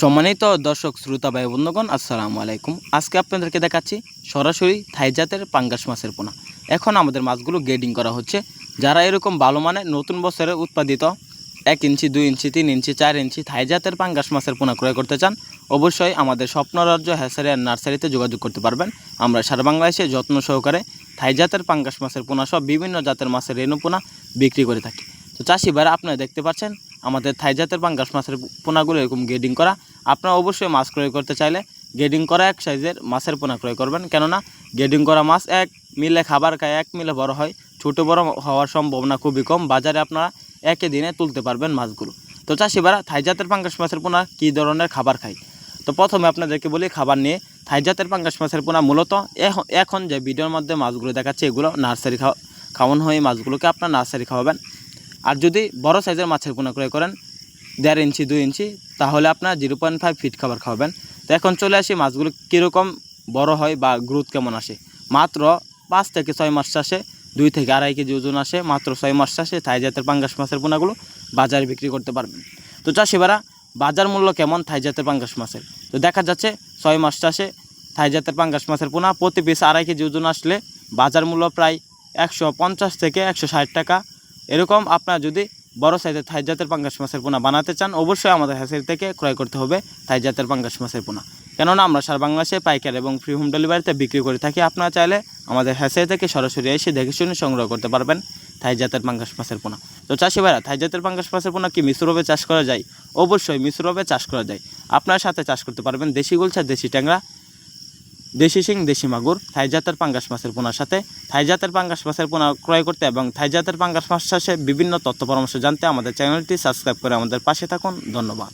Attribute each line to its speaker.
Speaker 1: সম্মানিত দর্শক শ্রোতা ভাই বন্ধুগণ, আসসালামু আলাইকুম। আজকে আপনাদেরকে দেখাচ্ছি সরাসরি থাই জাতের পাঙ্গাস মাছের পোনা। এখন আমাদের মাছগুলো গ্রেডিং করা হচ্ছে। যারা এরকম ভালো মানের নতুন বছরে উৎপাদিত 1 ইঞ্চি 2 ইঞ্চি 3 ইঞ্চি 4 ইঞ্চি থাই জাতের পাঙ্গাস মাছের পোনা ক্রয় করতে চান, অবশ্যই আমাদের স্বপ্নরাজ্য হ্যাচারি আর নার্সারিতে যোগাযোগ করতে পারবেন। আমরা সারা বাংলাদেশে যত্ন সহকারে থাই জাতের পাঙ্গাস মাছের পোনা সহ বিভিন্ন জাতের মাছের রেণু পোনা বিক্রি করে থাকি। তো চাষি ভাইরা, আপনারা দেখতে পাচ্ছেন আমাদের থাই জাতের পাঙ্গাস মাছের পোনাগুলো এরকম গ্রেডিং করা। আপনারা অবশ্যই মাছ ক্রয় করতে চাইলে গ্রেডিং করা এক সাইজের মাছের পোনা ক্রয় করবেন, কেননা গ্রেডিং করা মাছ এক মিলে খাবার খায়, এক মিলে বড় হয়। ছোটো বড় হওয়ার সম্ভাবনা খুবই কম। বাজারে আপনারা একই দিনে তুলতে পারবেন মাছগুলো। তো চাষি ভাইরা, থাই জাতের পাঙ্গাস মাছের পোনা কী ধরনের খাবার খায়, তো প্রথমে আপনাদেরকে বলি খাবার নিয়ে। থাই জাতের পাঙ্গাস মাছের পোনা মূলত এখন যে ভিডিওর মধ্যে মাছগুলো দেখাচ্ছে, এগুলো নার্সারি খাওয়ানো হয়। মাছগুলোকে আপনার নার্সারি খাওয়াবেন। আর যদি বড় সাইজের মাছের পোনা ক্রয় করেন 1.5 ইঞ্চি 2 ইঞ্চি, তাহলে আপনার 0.5 ফিট খাবার খাওয়াবেন। তো এখন চলে আসি মাছগুলো কীরকম বড় হয় বা গ্রোথ কেমন আসে। মাত্র 5 থেকে 6 মাস চাষে 2 থেকে 2.5 কেজি ওজন আসে। মাত্র 6 মাস চাষে থাই জাতের পাঙ্গাস মাছের পোনাগুলো বাজারে বিক্রি করতে পারবেন। তো চাষিবারা, বাজার মূল্য কেমন থাই জাতের পাঙ্গাস মাছের, তো দেখা যাচ্ছে 6 মাস চাষে থাই জাতের পাঙ্গাস মাছের পোনা প্রতি পিস 2.5 কেজি ওজন আসলে বাজার মূল্য প্রায় 150 থেকে 160 টাকা এরকম। আপনার যদি বড় সাইজের থাই জাতের পাঙ্গাস মাছের পোনা বানাতে চান, অবশ্যই আমাদের হ্যাচারি থেকে ক্রয় করতে হবে থাই জাতের পাঙ্গাস মাছের পোনা, কেননা আমরা সারা বাংলাদেশে পাইকারি এবং ফ্রি হোম ডেলিভারিতে বিক্রি করে থাকি। আপনারা চাইলে আমাদের হ্যাচারি থেকে সরাসরি এসে দেখে শুনে সংগ্রহ করতে পারবেন থাই জাতের পাঙ্গাস মাছের পোনা। তো চাষি ভাইরা, থাই জাতের পাঙ্গাস মাছের পোনা কি মিশ্রভাবে চাষ করা যায়? অবশ্যই মিশ্রভাবে চাষ করা যায়। আপনার সাথে চাষ করতে পারবেন দেশি গুলশা, দেশি ট্যাংরা, দেশি শিং, দেশি মাগুর থাই জাতের পাঙ্গাস মাছের পোনার সাথে। থাই জাতের পাঙ্গাস মাছের পোনা ক্রয় করতে এবং থাই জাতের পাঙ্গাস মাছ চাষে বিভিন্ন তথ্য পরামর্শ জানতে আমাদের চ্যানেলটি সাবস্ক্রাইব করে আমাদের পাশে থাকুন। ধন্যবাদ।